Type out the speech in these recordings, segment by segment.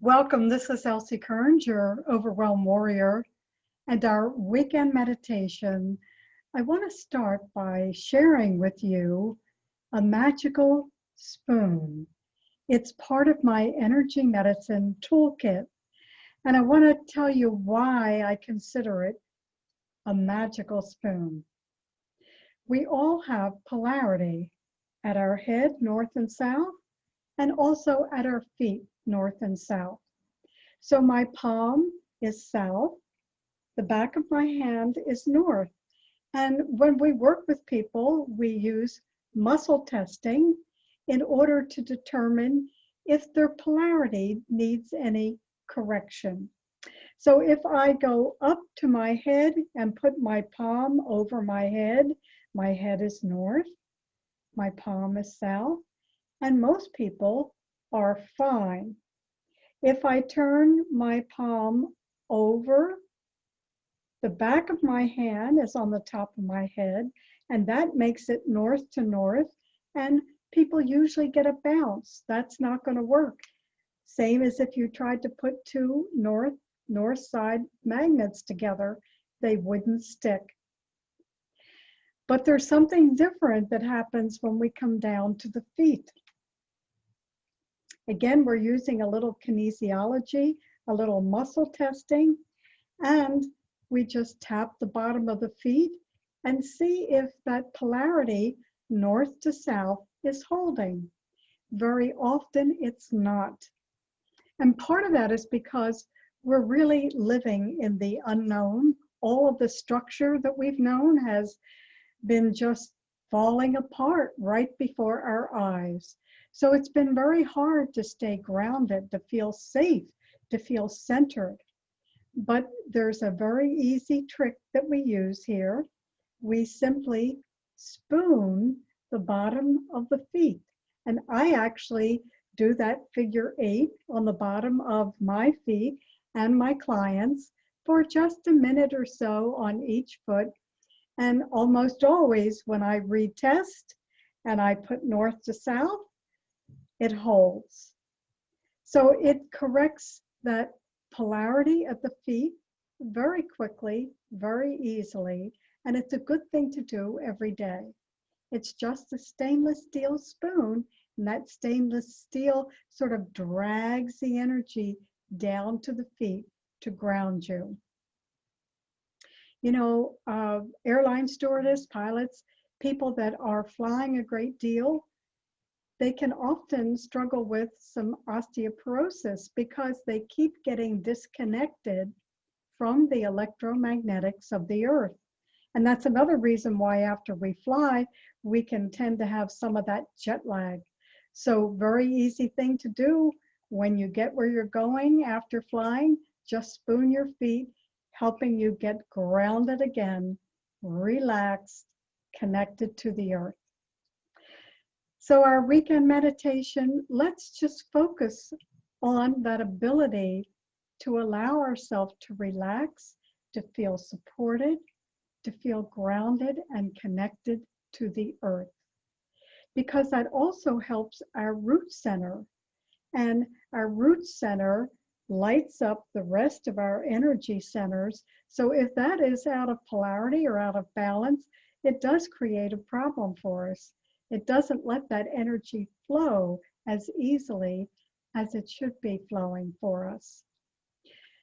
Welcome, this is Elsie Kerns, your Overwhelm warrior, and our weekend meditation. I want to start by sharing with you a magical spoon. It's part of my energy medicine toolkit, and I want to tell you why I consider it a magical spoon. We all have polarity at our head, north and south, and also at our feet, north and south. So my palm is south, the back of my hand is north. And when we work with people, we use muscle testing in order to determine if their polarity needs any correction. So if I go up to my head and put my palm over my head is north, my palm is south, and most people are fine. If I turn my palm over, the back of my hand is on the top of my head, and that makes it north to north, and people usually get a bounce. That's not going to work. Same as if you tried to put two north side magnets together, they wouldn't stick. But there's something different that happens when we come down to the feet. Again, we're using a little kinesiology, a little muscle testing, and we just tap the bottom of the feet and see if that polarity north to south is holding. Very often it's not. And part of that is because we're really living in the unknown. All of the structure that we've known has been just falling apart right before our eyes. So it's been very hard to stay grounded, to feel safe, to feel centered. But there's a very easy trick that we use here. We simply spoon the bottom of the feet. And I actually do that figure 8 on the bottom of my feet and my clients for just a minute or so on each foot. And almost always when I retest and I put north to south, it holds. So it corrects that polarity at the feet very quickly, very easily, and it's a good thing to do every day. It's just a stainless steel spoon, and that stainless steel sort of drags the energy down to the feet to ground you. You know, airline stewardess, pilots, people that are flying a great deal, they can often struggle with some osteoporosis because they keep getting disconnected from the electromagnetics of the earth. And that's another reason why after we fly, we can tend to have some of that jet lag. So very easy thing to do when you get where you're going after flying, just spoon your feet, helping you get grounded again, relaxed, connected to the earth. So our weekend meditation, let's just focus on that ability to allow ourselves to relax, to feel supported, to feel grounded and connected to the earth. Because that also helps our root center. And our root center lights up the rest of our energy centers. So if that is out of polarity or out of balance, it does create a problem for us. It doesn't let that energy flow as easily as it should be flowing for us.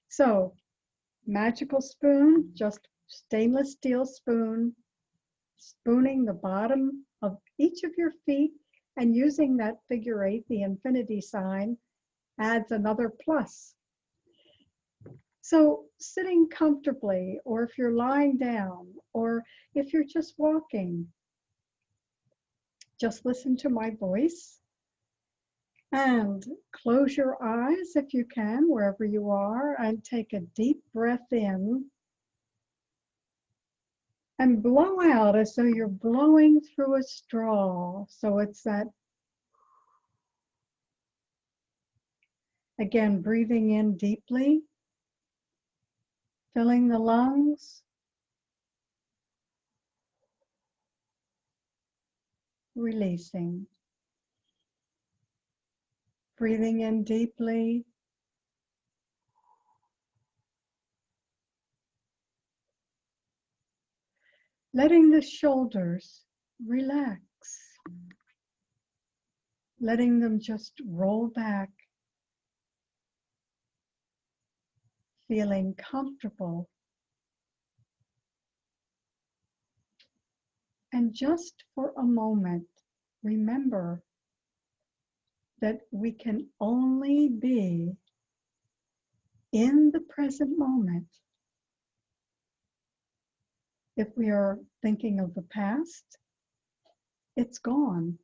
So, magical spoon, just stainless steel spoon, spooning the bottom of each of your feet and using that figure 8, the infinity sign, adds another plus. So sitting comfortably, or if you're lying down, or if you're just walking, just listen to my voice and close your eyes if you can, wherever you are, and take a deep breath in and blow out as though you're blowing through a straw. So it's that, again, breathing in deeply, filling the lungs, releasing. Breathing in deeply, Letting the shoulders relax. Letting them just roll back. Feeling comfortable. And just for a moment, remember that we can only be in the present moment. If we are thinking of the past, it's gone.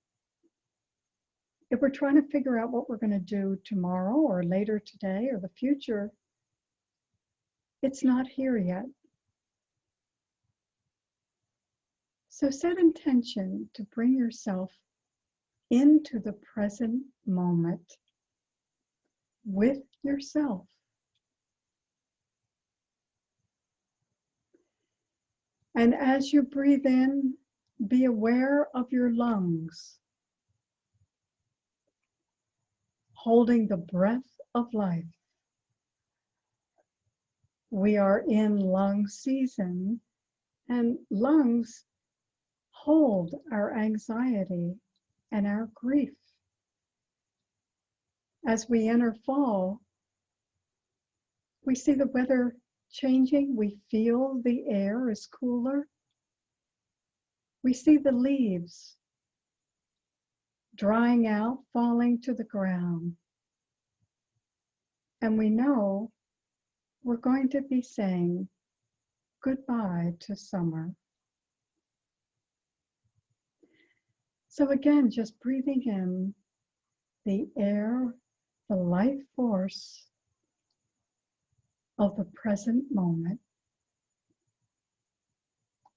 If we're trying to figure out what we're going to do tomorrow or later today or the future, it's not here yet. So set intention to bring yourself into the present moment with yourself. And as you breathe in, be aware of your lungs, holding the breath of life. We are in lung season, and lungs hold our anxiety and our grief. As we enter fall, we see the weather changing. We feel the air is cooler. We see the leaves drying out, falling to the ground. And we know we're going to be saying goodbye to summer. So again, just breathing in the air, the life force of the present moment.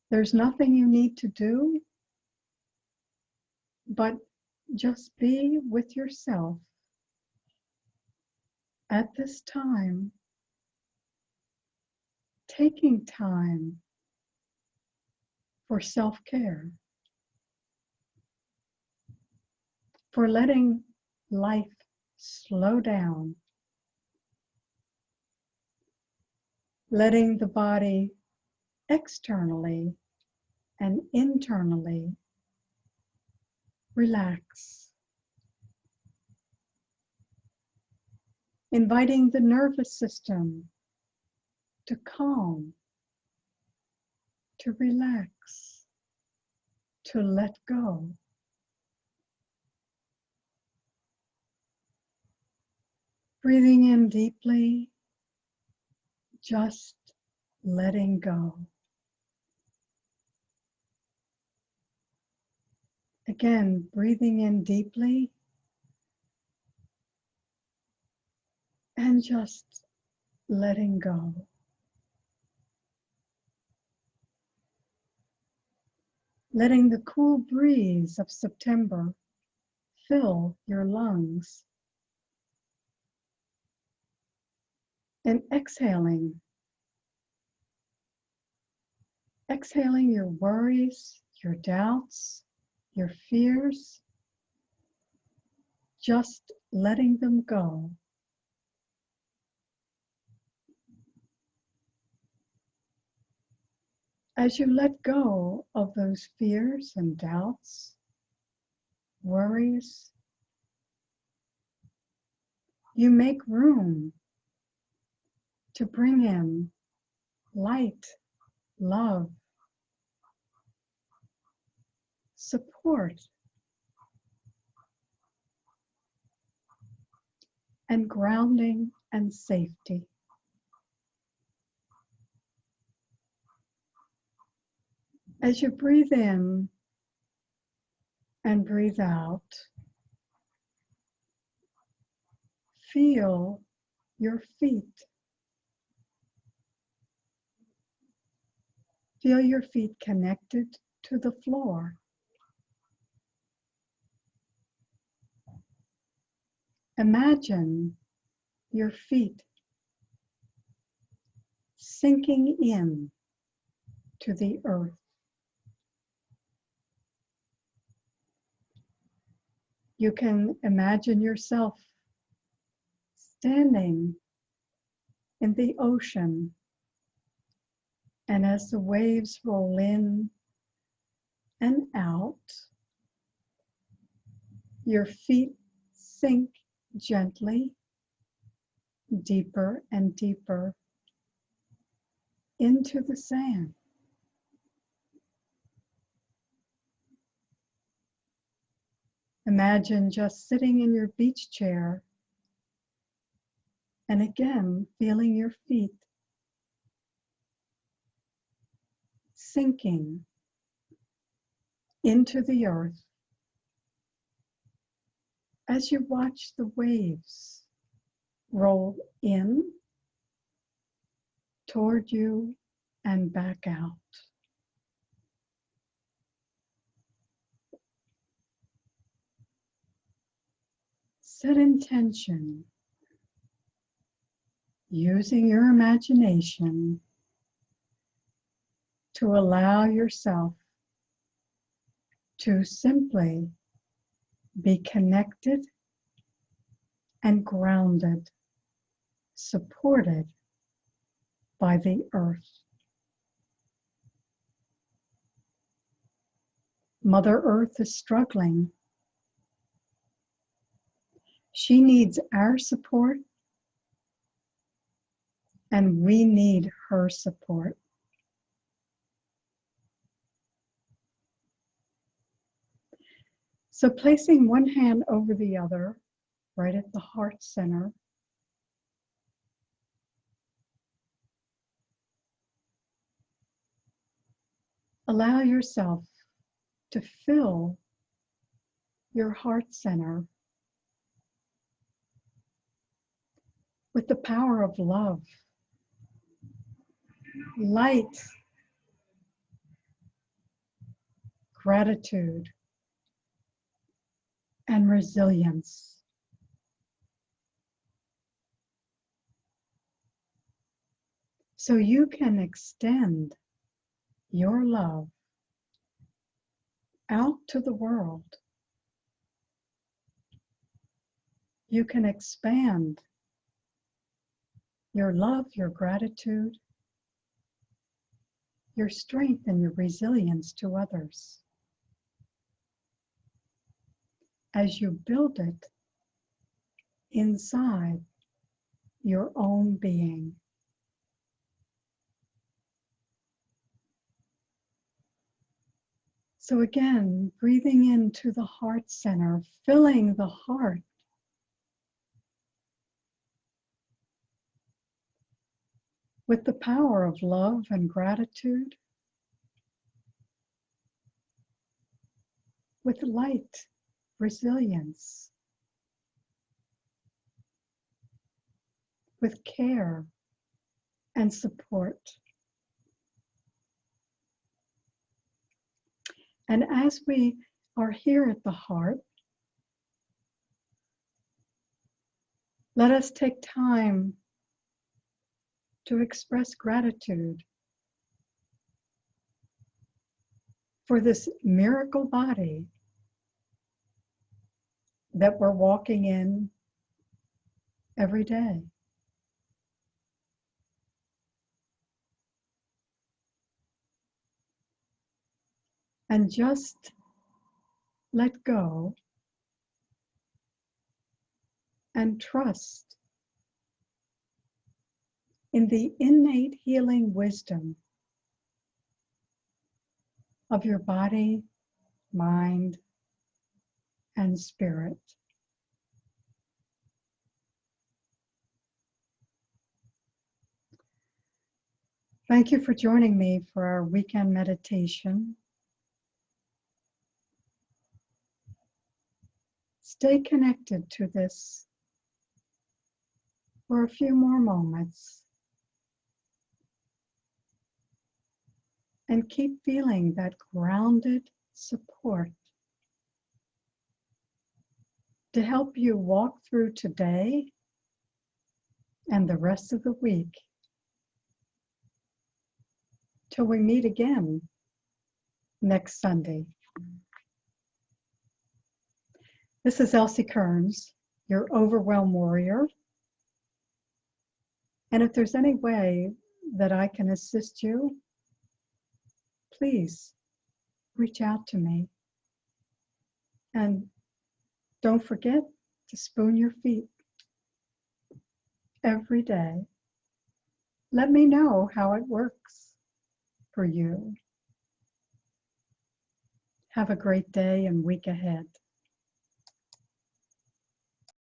There's nothing you need to do, but just be with yourself at this time, taking time for self-care, for letting life slow down, letting the body externally and internally relax, inviting the nervous system to calm, to relax, to let go. Breathing in deeply, just letting go. Again, breathing in deeply and just letting go. Letting the cool breeze of September fill your lungs. And exhaling your worries, your doubts, your fears, just letting them go. As you let go of those fears and doubts, worries, you make room to bring in light, love, support, and grounding and safety. As you breathe in and breathe out, feel your feet. Feel your feet connected to the floor. Imagine your feet sinking in to the earth. You can imagine yourself standing in the ocean, and as the waves roll in and out. Your feet sink gently, deeper and deeper into the sand. Imagine just sitting in your beach chair and again feeling your feet sinking into the earth as you watch the waves roll in toward you and back out. Set intention using your imagination to allow yourself to simply be connected and grounded, supported by the earth. Mother Earth is struggling. She needs our support, and we need her support. So placing one hand over the other, right at the heart center, allow yourself to fill your heart center with the power of love, light, gratitude, and resilience. So you can extend your love out to the world. You can expand your love, your gratitude, your strength, and your resilience to others as you build it inside your own being. So again, breathing into the heart center, filling the heart with the power of love and gratitude, with light, resilience, with care and support. And as we are here at the heart, let us take time to express gratitude for this miracle body that we're walking in every day. And just let go and trust in the innate healing wisdom of your body, mind, and spirit. Thank you for joining me for our weekend meditation. Stay connected to this for a few more moments and keep feeling that grounded support to help you walk through today and the rest of the week till we meet again next Sunday. This is Elsie Kerns, your Overwhelm warrior. And if there's any way that I can assist you, please reach out to me. And don't forget to spoon your feet every day. Let me know how it works for you. Have a great day and week ahead.